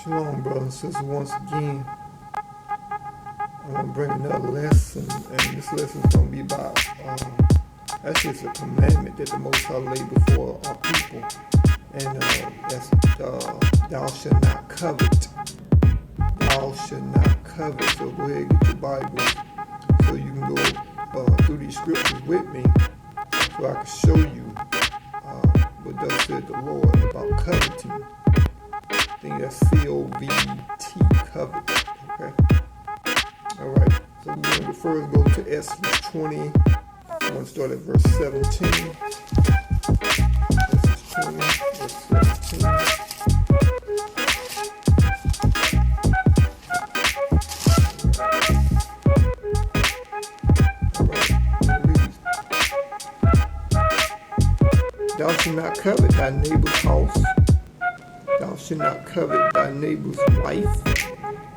Shalom, brothers and sisters. Once again, I'm going to bring another lesson, and this lesson is going to be about, actually it's a commandment that the Most High laid before our people, and that's thou shalt not covet. Thou shalt not covet. So go ahead and get your Bible so you can go through these scriptures with me so I can show you what thus said the Lord about coveting. I think that's C-O-V-E-T, covet. Okay. All right. So we're going to first go to Exodus 20. I'm going to start at verse 17. Exodus 20, verse 17. All right. It reads, thou shalt not covet thy neighbor's house. Thou shalt not covet thy neighbor's wife.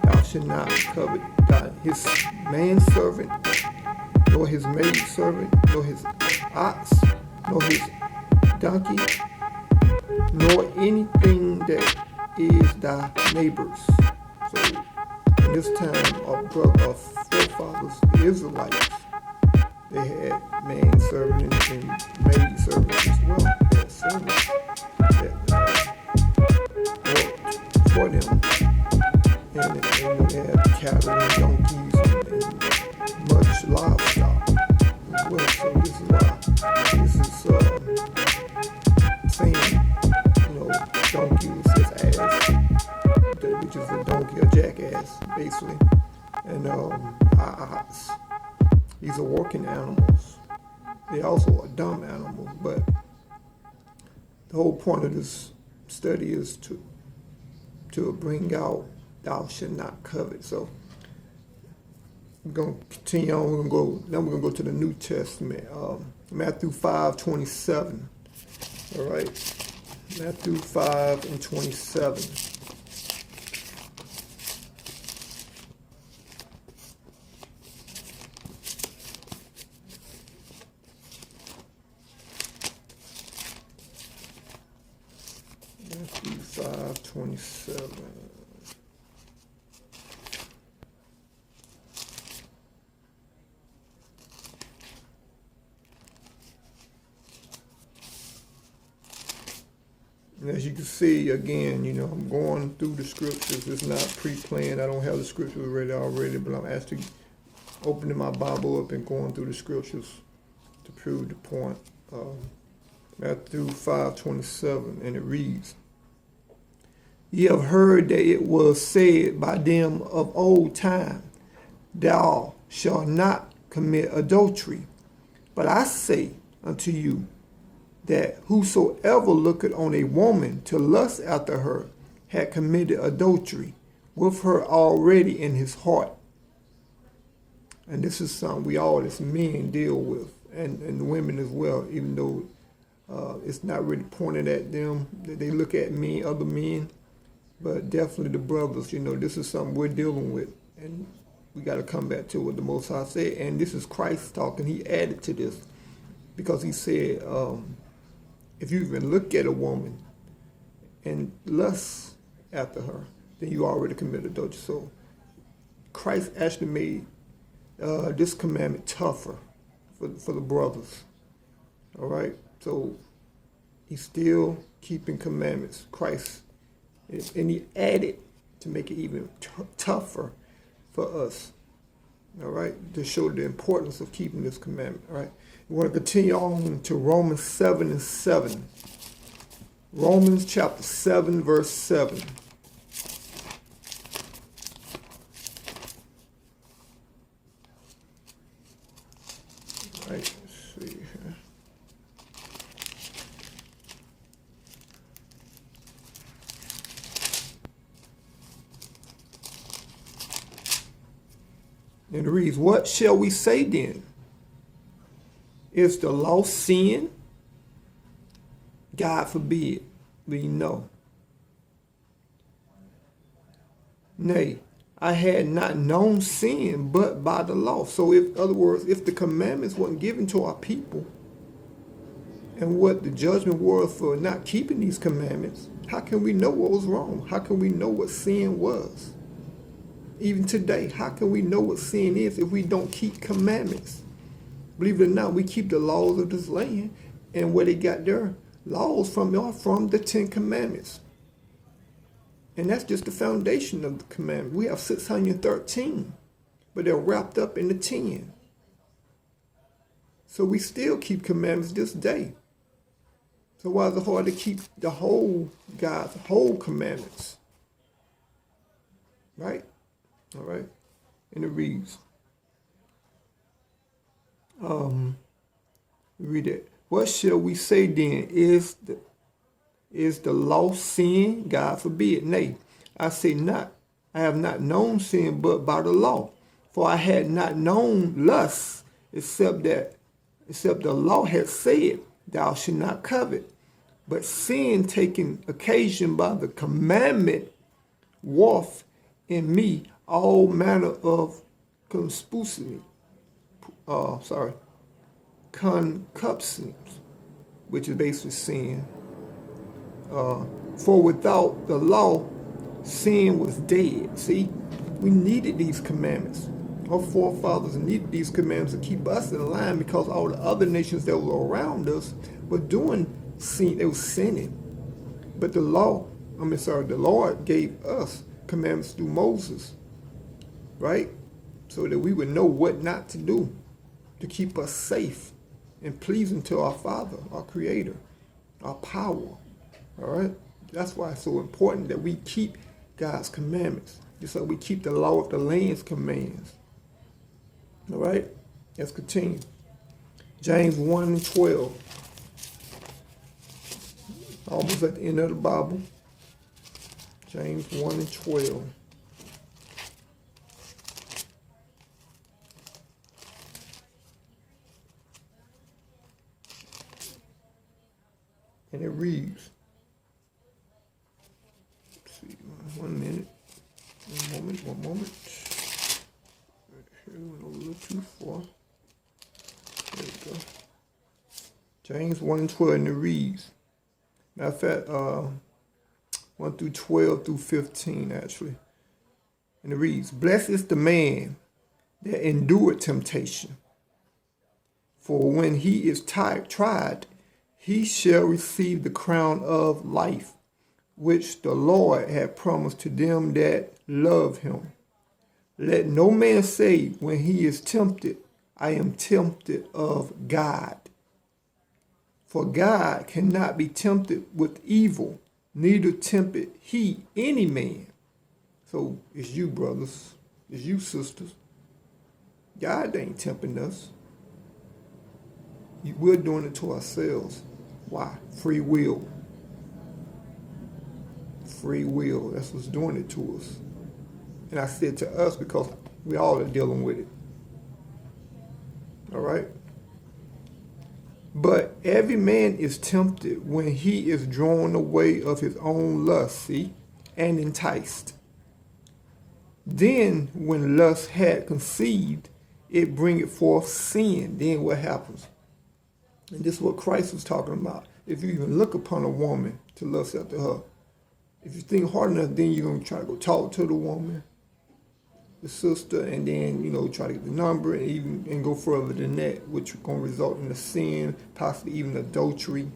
Thou shalt not covet his manservant, nor his maidservant, nor his ox, nor his donkey, nor anything that is thy neighbor's. So, in this time, our forefathers, the Israelites, they had manservant and maidservants as well. They had servants that for them, and they had cattle and donkeys and much livestock as well. So this is why this is saying, donkey says ass, which is a donkey, a jackass, basically, and ox. These are working animals. They also are dumb animals, but the whole point of this study is to bring out thou shalt not covet. So we're going to continue on. We're going to go to the New Testament, Matthew 5:27. All right, Matthew 5:27. Matthew 5:27. And as you can see, again, I'm going through the scriptures. It's not pre-planned. I don't have the scriptures ready already, but I'm actually opening my Bible up and going through the scriptures to prove the point. Matthew 5:27, and it reads, ye have heard that it was said by them of old time, thou shalt not commit adultery. But I say unto you, that whosoever looketh on a woman to lust after her had committed adultery with her already in his heart. And this is something we all as men deal with, and the women as well, even though it's not really pointed at them, that they look at me, other men, but definitely the brothers, this is something we're dealing with, and we got to come back to what the Most High said. And this is Christ talking. He added to this because he said, if you even look at a woman and lust after her, then you already committed adultery. So Christ actually made this commandment tougher for the brothers. All right? So he's still keeping commandments. Christ, and he added to make it even tougher for us. All right? To show the importance of keeping this commandment. All right? We want to continue on to Romans 7:7. Romans chapter 7, verse 7. All right, let's see here. And it reads, what shall we say then? Is the law sin? God forbid. We know. Nay, I had not known sin but by the law. So in other words, if the commandments weren't given to our people, and what the judgment was for not keeping these commandments, How can we know what was wrong? How can we know what sin was? Even today, how can we know what sin is if we don't keep commandments? Believe it or not, we keep the laws of this land, and where they got their laws from are from the 10 Commandments. And that's just the foundation of the commandment. We have 613, but they're wrapped up in the 10. So we still keep commandments this day. So why is it hard to keep the whole God's whole commandments? Right? All right. And it reads, read it. What shall we say then? Is the law sin? God forbid. Nay, I say not. I have not known sin but by the law. For I had not known lust, except the law had said, thou shalt not covet. But sin, taking occasion by the commandment, wrought in me all manner of concupiscence, which is basically sin. For without the law, sin was dead. See, we needed these commandments. Our forefathers needed these commandments to keep us in line, because all the other nations that were around us were doing sin. They were sinning. But the Lord gave us commandments through Moses, right? So that we would know what not to do to keep us safe and pleasing to our Father, our Creator, our power. All right? That's why it's so important that we keep God's commandments. Just like we keep the law of the land's commands. All right? Let's continue. James 1:12. Almost at the end of the Bible. James 1:12. And it reads, let's see, 1 minute, one moment. Here we went a little too far. There we go. James 1:12, and it reads, matter of fact, 1 through 12 through 15, actually. And it reads, blessed is the man that endured temptation, for when he is tried, he shall receive the crown of life, which the Lord hath promised to them that love him. Let no man say when he is tempted, I am tempted of God. For God cannot be tempted with evil, neither tempted he any man. So it's you, brothers. It's you, sisters. God ain't tempting us. We're doing it to ourselves. Why? Free will. Free will. That's what's doing it to us. And I said to us because we all are dealing with it. All right? But every man is tempted when he is drawn away of his own lust, see, and enticed. Then when lust had conceived, it bringeth forth sin. Then what happens? And this is what Christ was talking about. If you even look upon a woman to lust after her, if you think hard enough, then you're going to try to go talk to the woman, the sister, and then, try to get the number and go further than that, which is going to result in a sin, possibly even adultery.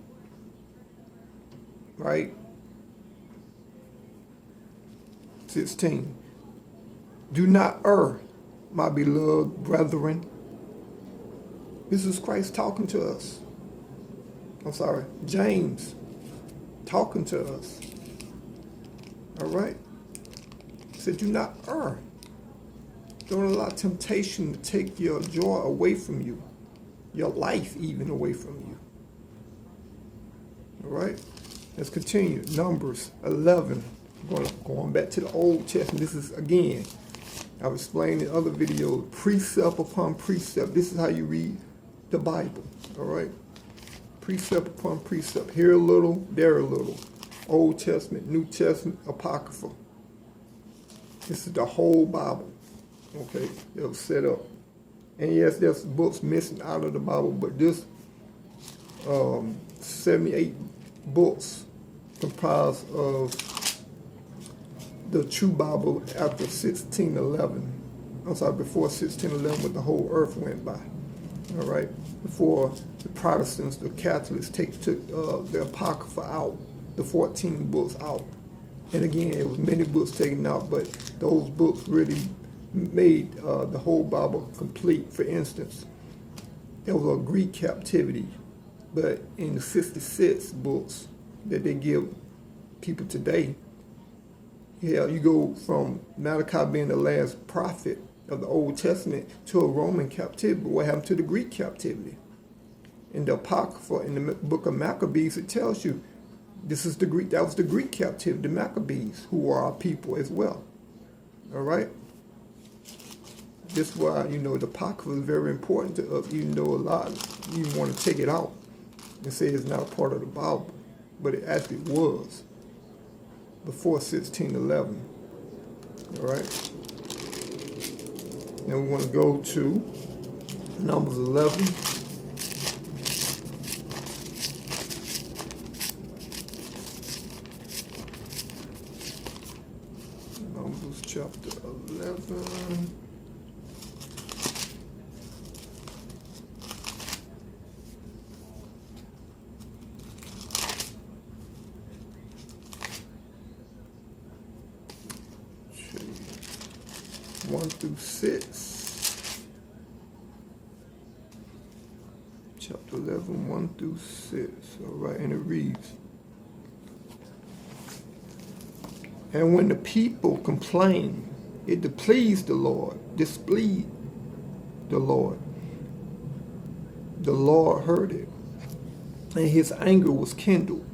Right? 16. Do not err, my beloved brethren. This is Christ talking to us. James talking to us. All right? He said, do not err. Don't allow temptation to take your joy away from you, your life even away from you. All right? Let's continue. Numbers 11. Going back to the Old Testament. This is, again, I've explained in other videos, precept upon precept. This is how you read the Bible. All right? Precept upon precept. Here a little, there a little. Old Testament, New Testament, Apocrypha. This is the whole Bible. Okay, it was set up. And yes, there's books missing out of the Bible, but this 78 books comprised of the true Bible after 1611. I'm sorry, before 1611, when the whole earth went by. All right, before the Protestants, the Catholics took the Apocrypha out, the 14 books out. And again, it was many books taken out, but those books really made the whole Bible complete. For instance, there was a Greek captivity, but in the 66 books that they give people today, you go from Malachi being the last prophet of the Old Testament to a Roman captivity. But what happened to the Greek captivity? In the Apocrypha, in the book of Maccabees, it tells you that was the Greek captivity, the Maccabees, who are our people as well. All right? This is why, the Apocrypha is very important to us, even though a lot you want to take it out and say it's not a part of the Bible. But it actually was before 1611. All right? Now we want to go to Numbers 11. Numbers chapter 11. Okay. 1 through 6. Chapter 11, 1 through 6. All right, and it reads, "And when the people complained, it displeased the Lord. The Lord heard it, and his anger was kindled,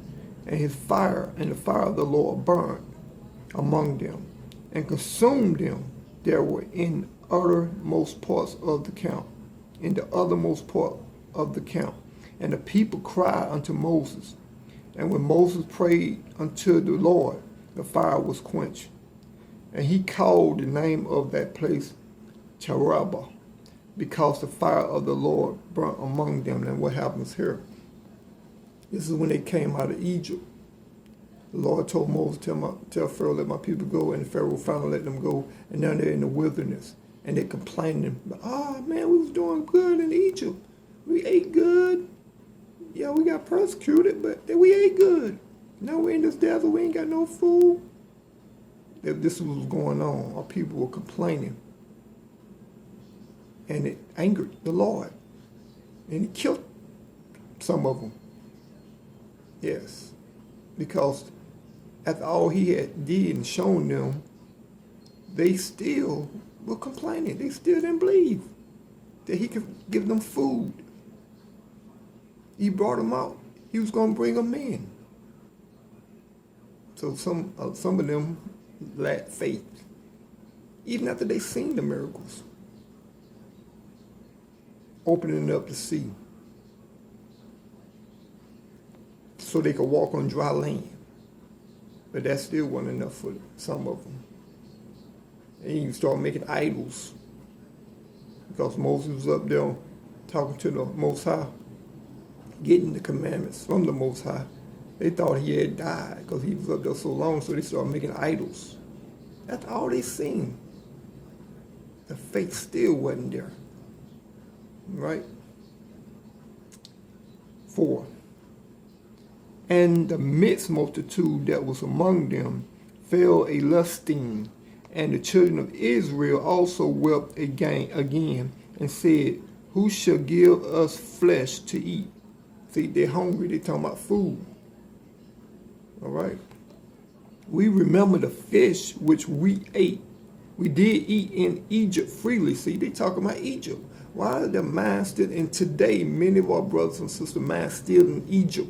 and the fire of the Lord burned among them, and consumed them that were in the uttermost parts of the camp, And the people cried unto Moses. And when Moses prayed unto the Lord, the fire was quenched. And he called the name of that place Cherubah, because the fire of the Lord burnt among them." And what happens here? This is when they came out of Egypt. The Lord told Moses, tell Pharaoh, let my people go. And Pharaoh finally let them go. And now they're in the wilderness. And they're complaining, man, we was doing good in Egypt. We ate good. Yeah, we got persecuted, but we ate good. Now we're in this desert, we ain't got no food. This was what's going on. Our people were complaining. And it angered the Lord. And he killed some of them. Yes. Because after all he had did and shown them, they still were complaining. They still didn't believe that he could give them food. He brought them out. He was going to bring them in. So some of them lacked faith, even after they seen the miracles, opening up the sea so they could walk on dry land. But that still wasn't enough for some of them. And you start making idols, because Moses was up there talking to the Most High, getting the commandments from the Most High. They thought he had died because he was up there so long, so they started making idols. That's all they seen. The faith still wasn't there. Right? 4. And the mixed multitude that was among them fell a lusting, and the children of Israel also wept again and said, "Who shall give us flesh to eat?" See, they're hungry. They're talking about food. All right. We remember the fish which we ate. We did eat in Egypt freely. See, they talking about Egypt. Why are their minds still? And today, many of our brothers and sisters' minds still in Egypt.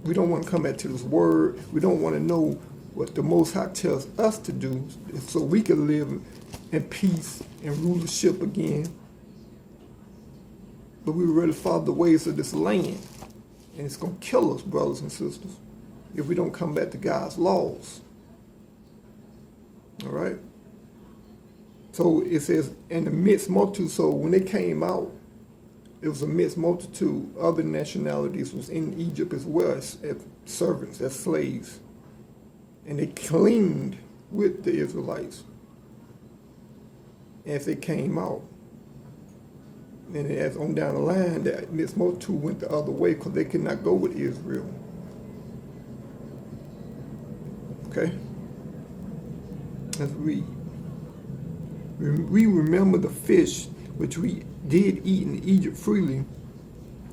We don't want to come back to this word. We don't want to know what the Most High tells us to do, so we can live in peace and rulership again. But we really follow the ways of this land. And it's going to kill us, brothers and sisters, if we don't come back to God's laws. All right? So it says, in the mixed multitude, so when they came out It was a mixed multitude. Other nationalities was in Egypt as well as servants, as slaves. And they cleaned with the Israelites as they came out. And as on down the line, that mixed multitude went the other way because they could not go with Israel. Okay? Let's read. We remember the fish which we did eat in Egypt freely,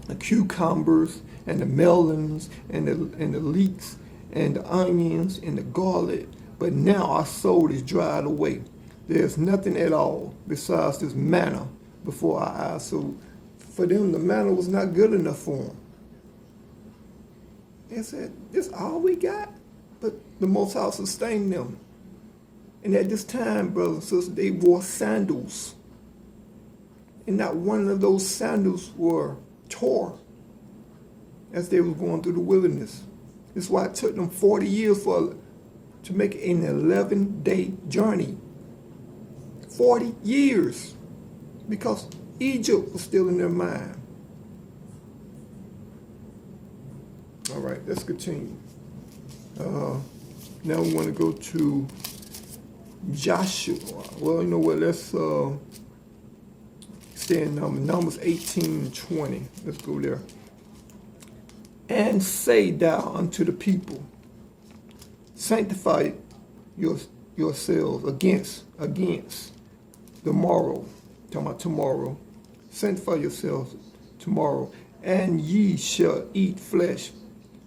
the cucumbers and the melons and the leeks and the onions and the garlic, but now our soul is dried away. There's nothing at all besides this manna before our eyes. So for them, the manna was not good enough for them. They said, this all we got? But the Most High sustained them. And at this time, brothers and sisters, they wore sandals. And not one of those sandals were tore as they were going through the wilderness. That's why it took them 40 years to make an 11-day journey. 40 years. Because Egypt was still in their mind. All right, let's continue. Now we want to go to Joshua. Well, you know what? Let's stay in Numbers 18 and 20. Let's go there. And say thou unto the people, sanctify yourselves against the morrow. Talking about tomorrow. Sanctify yourselves tomorrow, and ye shall eat flesh,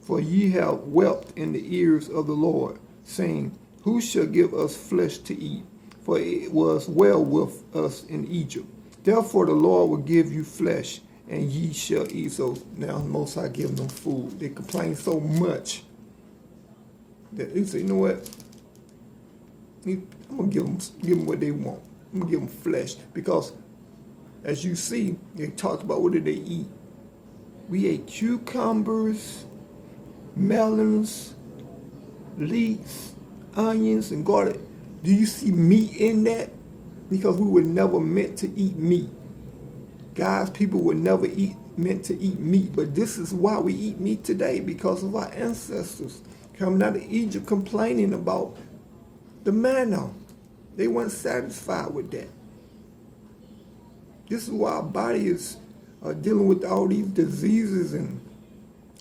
for ye have wept in the ears of the Lord, saying, who shall give us flesh to eat? For it was well with us in Egypt. Therefore the Lord will give you flesh, and ye shall eat. So now Most High give them food. They complain so much that he said, you know what? I'm going to give them what they want. I'm going to give them flesh. Because as you see, they talked about what did they eat. We ate cucumbers, melons, leeks, onions, and garlic. Do you see meat in that? Because we were never meant to eat meat. Guys, people were never meant to eat meat. But this is why we eat meat today, because of our ancestors coming out of Egypt complaining about the manna. They weren't satisfied with that. This is why our body is dealing with all these diseases and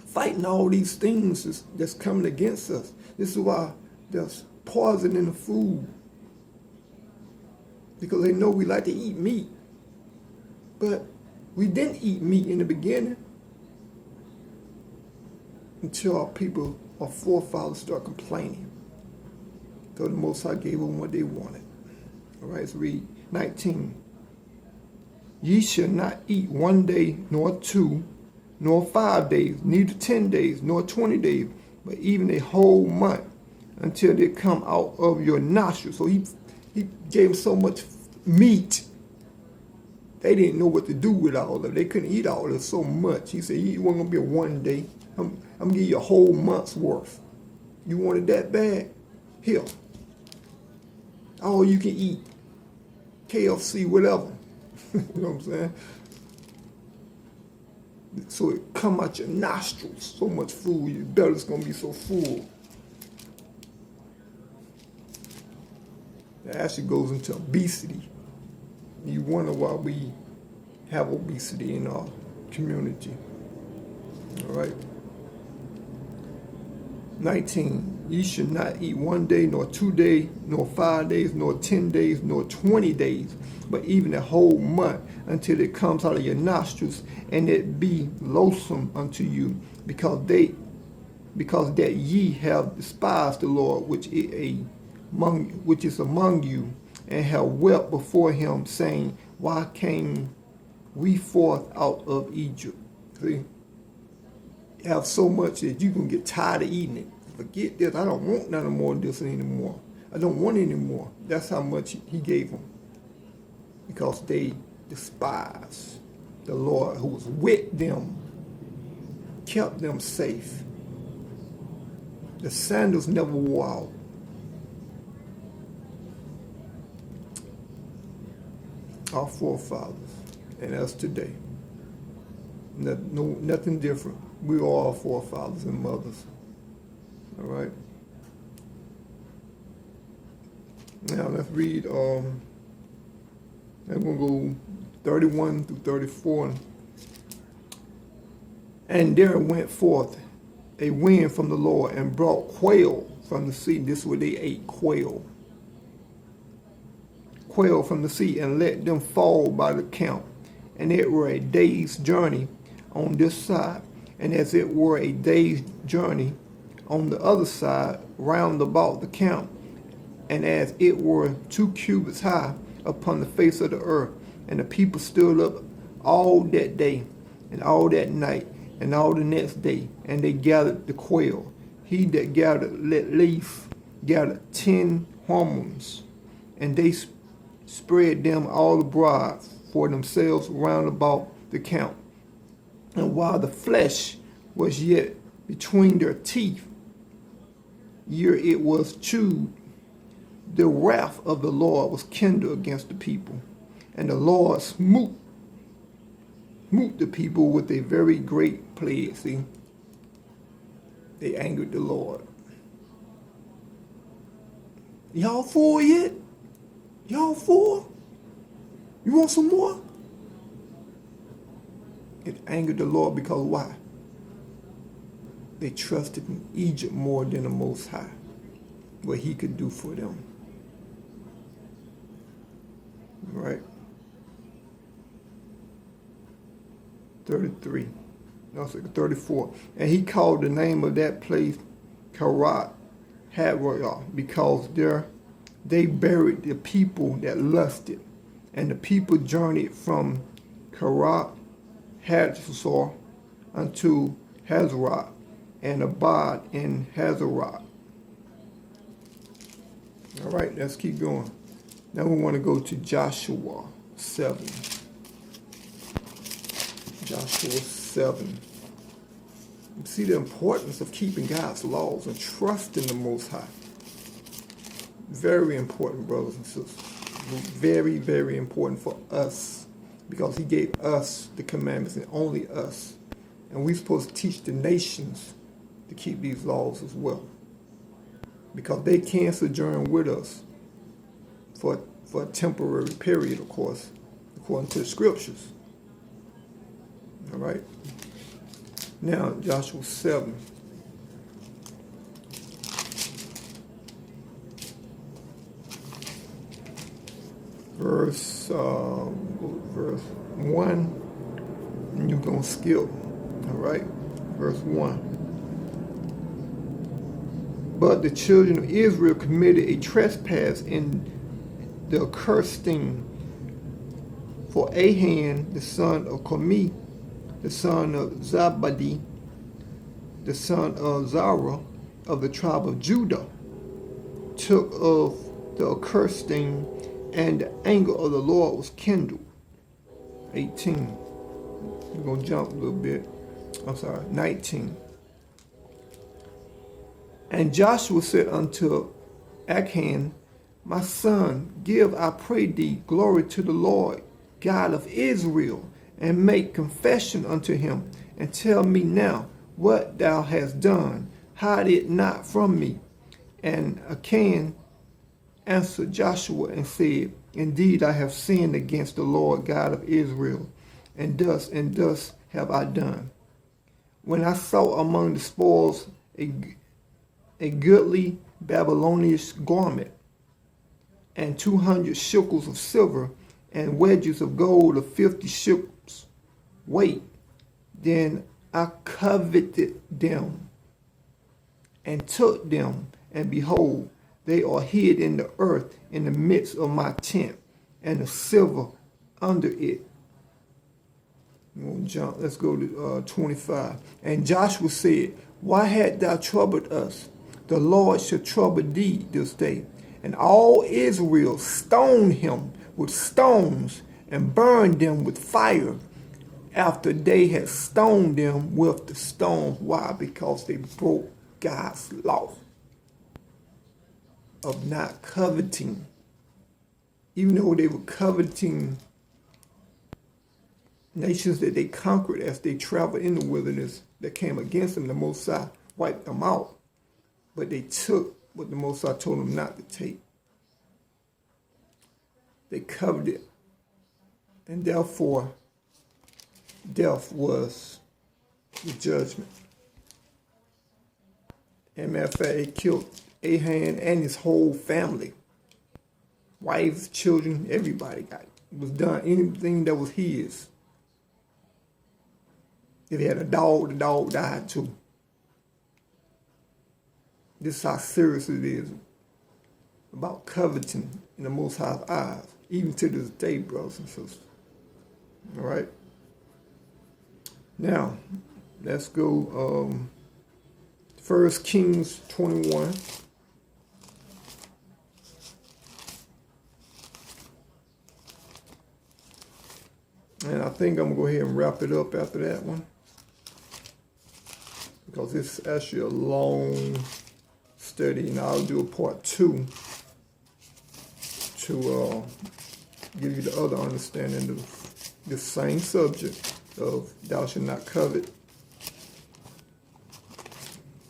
fighting all these things that's coming against us. This is why there's poison in the food. Because they know we like to eat meat. But we didn't eat meat in the beginning until our forefathers start complaining. So the Most High gave them what they wanted. All right, let's read 19. Ye shall not eat 1 day, nor 2, nor 5 days, neither 10 days, nor 20 days, but even a whole month, until they come out of your nostrils. So he gave them so much meat, they didn't know what to do with all of it. They couldn't eat all of it so much. He said, you weren't going to be a 1 day. I'm going to give you a whole month's worth. You want it that bad? Here. All you can eat. KFC, whatever. You know what I'm saying? So it come out your nostrils. So much food, your belly's going to be so full. That actually goes into obesity. You wonder why we have obesity in our community. All right. 19. Ye should not eat 1 day, nor 2 days, nor 5 days, nor 10 days, nor 20 days, but even a whole month, until it comes out of your nostrils, and it be loathsome unto you, because that ye have despised the Lord which is among you, and have wept before him, saying, why came we forth out of Egypt? See? You have so much that you can get tired of eating it. Forget this. I don't want none more of this anymore. I don't want any more. That's how much he gave them. Because they despised the Lord who was with them, kept them safe. The sandals never wore out. Our forefathers and us today. Nothing different. We are our forefathers and mothers. All right. Now let's read. I'm gonna go 31 through 34. And there went forth a wind from the Lord and brought quail from the sea. This is where they ate quail. Quail from the sea, and let them fall by the count. And it were a day's journey on this side, and as it were a day's journey on the other side, round about the count, and as it were 2 cubits high upon the face of the earth. And the people stood up all that day, and all that night, and all the next day, and they gathered the quail. He that gathered at least gathered 10 hormones, and they spread them all abroad for themselves round about the count. And while the flesh was yet between their teeth, ere it was chewed, the wrath of the Lord was kindled against the people, and the Lord smote the people with a very great plague. See, they angered the Lord. Y'all full yet? Y'all full? You want some more? It angered the Lord because why? They trusted in Egypt more than the Most High, what he could do for them. Right? 33. No, 34. And he called the name of that place Karat Hadroyah, because there they buried the people that lusted. And the people journeyed from Karat Hadroyah unto Hazarah, and abode in Hazarah. All right, let's keep going. Now we want to go to Joshua 7. Joshua 7. See the importance of keeping God's laws and trusting the Most High. Very important, brothers and sisters. Very, very important for us, because he gave us the commandments, and only us. And we're supposed to teach the nations to keep these laws as well, because they can sojourn with us for a temporary period, of course, according to the scriptures. All right. Now, Joshua 7. Verse 1, and you're going to skip. All right. Verse 1. But the children of Israel committed a trespass in the accursed thing. For Ahan, the son of Carmi, the son of Zabadi, the son of Zara, of the tribe of Judah, took of the accursed thing, and the anger of the Lord was kindled. 18. We're going to jump a little bit. 19. And Joshua said unto Achan, my son, give, I pray thee, glory to the Lord God of Israel, and make confession unto him, and tell me now what thou hast done. Hide it not from me. And Achan answered Joshua and said, indeed, I have sinned against the Lord God of Israel, and thus have I done. When I saw among the spoils a goodly Babylonian garment, and 200 shekels of silver, and wedges of gold of 50 shekels weight, then I coveted them, and took them, and behold, they are hid in the earth in the midst of my tent, and the silver under it. Let's go to 25. And Joshua said, why hast thou troubled us? The Lord shall trouble thee this day. And all Israel stoned him with stones, and burned them with fire, after they had stoned them with the stones. Why? Because they broke God's law of not coveting. Even though they were coveting nations that they conquered as they traveled in the wilderness that came against them, the Most High wiped them out. But they took what the Most High told them not to take. They covered it. And therefore, death was the judgment. And matter of fact, it killed Ahan and his whole family. Wives, children, everybody got it. It was done. Anything that was his. If he had a dog, the dog died too. This is how serious it is about coveting in the Most High's eyes, even to this day, brothers and sisters. All right? Now, let's go 1 Kings 21. And I think I'm going to go ahead and wrap it up after that one, because it's actually a long study, and I'll do a part 2 to give you the other understanding of the same subject of thou shalt not covet.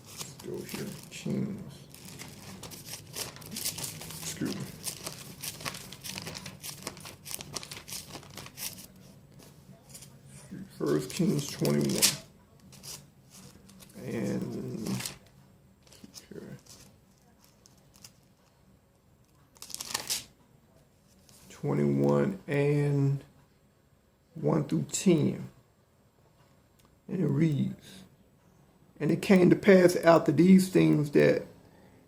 Let's go here, Kings. Excuse me. First Kings 21. And here. 21 and 1 through 10. And it reads, and it came to pass after these things that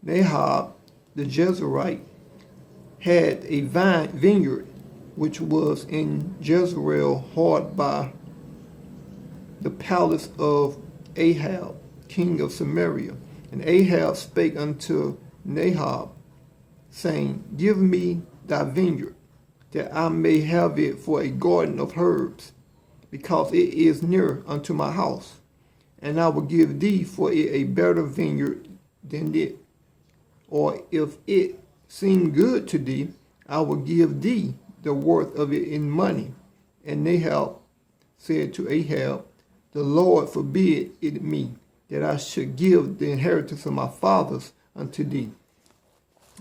Nahab the Jezreelite had a vineyard which was in Jezreel hard by the palace of Ahab, king of Samaria. And Ahab spake unto Nahab, saying, give me thy vineyard, that I may have it for a garden of herbs, because it is near unto my house. And I will give thee for it a better vineyard than it. Or if it seem good to thee, I will give thee the worth of it in money. And Nahab said to Ahab, the Lord forbid it me, that I should give the inheritance of my fathers unto thee.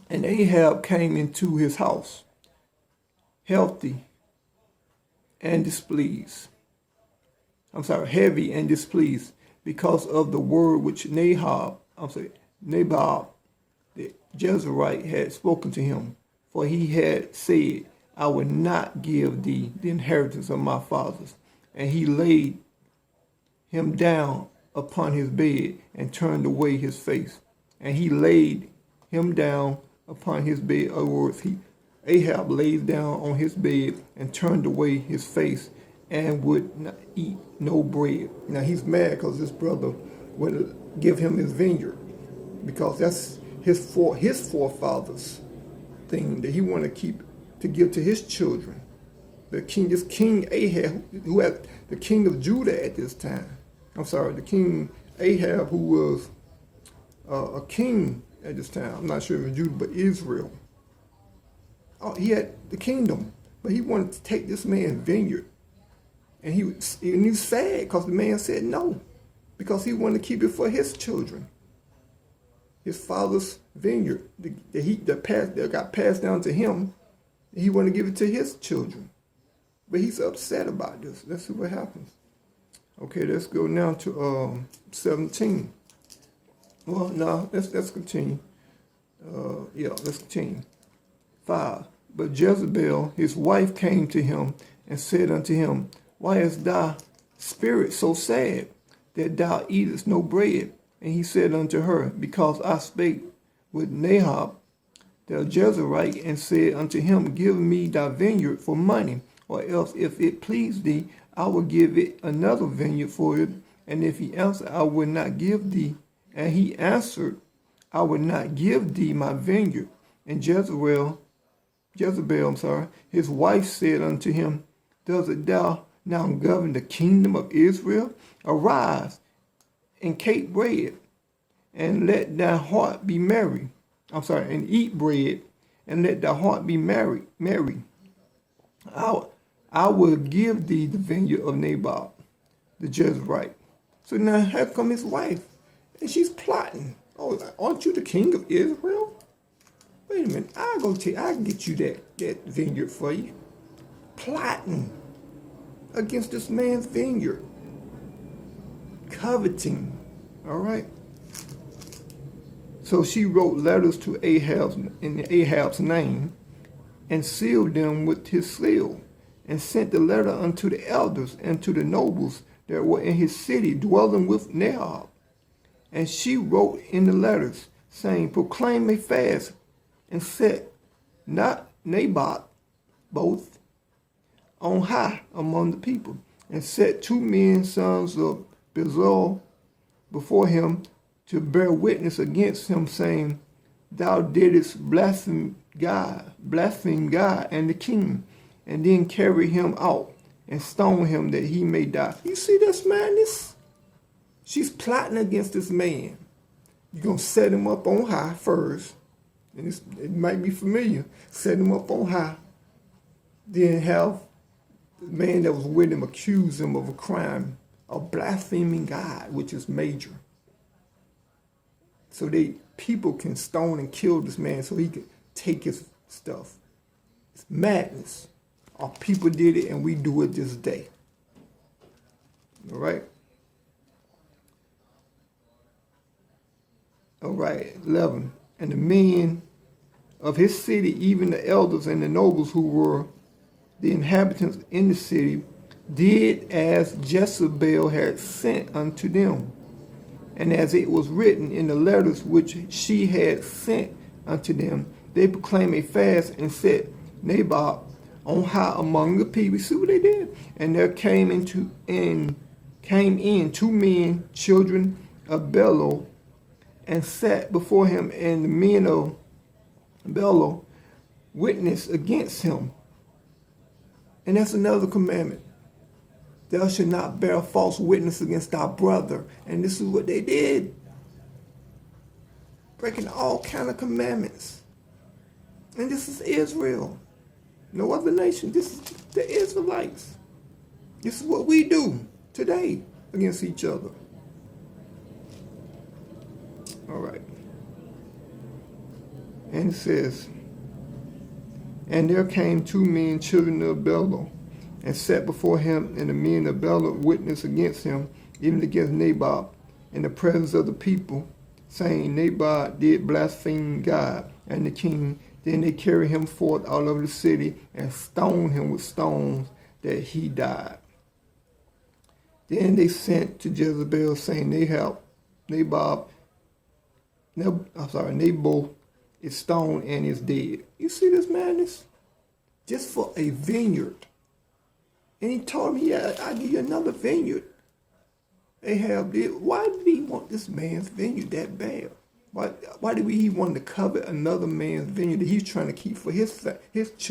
And Ahab came into his house, healthy and displeased. Heavy and displeased, because of the word which Nabal the Jezreelite had spoken to him. For he had said, I will not give thee the inheritance of my fathers. And he laid him down upon his bed and turned away his face. And he laid him down upon his bed. In other words, Ahab laid down on his bed and turned away his face and would not eat no bread. Now he's mad because this brother would give him his vineyard, because that's his forefathers thing that he wanted to keep to give to his children. This King Ahab, who had the king of Judah at this time. The King Ahab, who was a king at this time. I'm not sure if it was Judah, but Israel. He had the kingdom, but he wanted to take this man's vineyard. And he was sad because the man said no, because he wanted to keep it for his children. His father's vineyard that got passed down to him, he wanted to give it to his children. But he's upset about this. Let's see what happens. Okay, let's go now to 17. Well, no, let's continue. Let's continue. 5. But Jezebel, his wife, came to him and said unto him, why is thy spirit so sad, that thou eatest no bread? And he said unto her, because I spake with Nahab the Jezreelite, and said unto him, give me thy vineyard for money, or else if it please thee, I will give it another vineyard for it. And if he answer, I will not give thee. And he answered, I will not give thee my vineyard. And Jezebel, his wife said unto him, doesn't thou now govern the kingdom of Israel? Arise and cake bread, and let thy heart be merry. And eat bread, and let thy heart be merry. I will give thee the vineyard of Naboth, the Jezreelite. So now here come his wife, and she's plotting. Oh, aren't you the king of Israel? Wait a minute, I can get you that vineyard for you. Plotting against this man's vineyard. Coveting. All right. So she wrote letters to Ahab in Ahab's name, and sealed them with his seal, and sent the letter unto the elders and to the nobles that were in his city, dwelling with Nahab. And she wrote in the letters, saying, proclaim a fast, and set not Naboth both on high among the people, and set 2 men, sons of Bezalel, before him, to bear witness against him, saying, thou didst blaspheme God and the king, and then carry him out and stone him that he may die. You see this madness? She's plotting against this man. You're going to set him up on high first, and it might be familiar. Set him up on high, then have the man that was with him accuse him of a crime of blaspheming God, which is major. So people can stone and kill this man so he can take his stuff. It's madness. Our people did it, and we do it this day. All right? All right, 11. And the men of his city, even the elders and the nobles who were the inhabitants in the city, did as Jezebel had sent unto them, and as it was written in the letters which she had sent unto them. They proclaimed a fast and set Naboth on high among the people. See what they did? And there came in 2 men, children of Belial, and sat before him, and the men of Belial witnessed against him. And that's another commandment. Thou shalt not bear false witness against thy brother. And this is what they did. Breaking all kind of commandments. And this is Israel. No other nation. This is the Israelites. This is what we do today against each other. All right. And it says, and there came 2 men, children of Belial, and sat before him, and the men of Belial witnessed against him, even against Naboth, in the presence of the people, saying, Naboth did blaspheme God and the king. Then they carried him forth out of the city and stoned him with stones, that he died. Then they sent to Jezebel, saying, Naboth is stoned and is dead. You see this madness? Just for a vineyard. And he told me, yeah, I'll give you another vineyard. Ahab did. Why did he want this man's vineyard that bad? Why did he want to covet another man's vineyard that he's trying to keep for his children?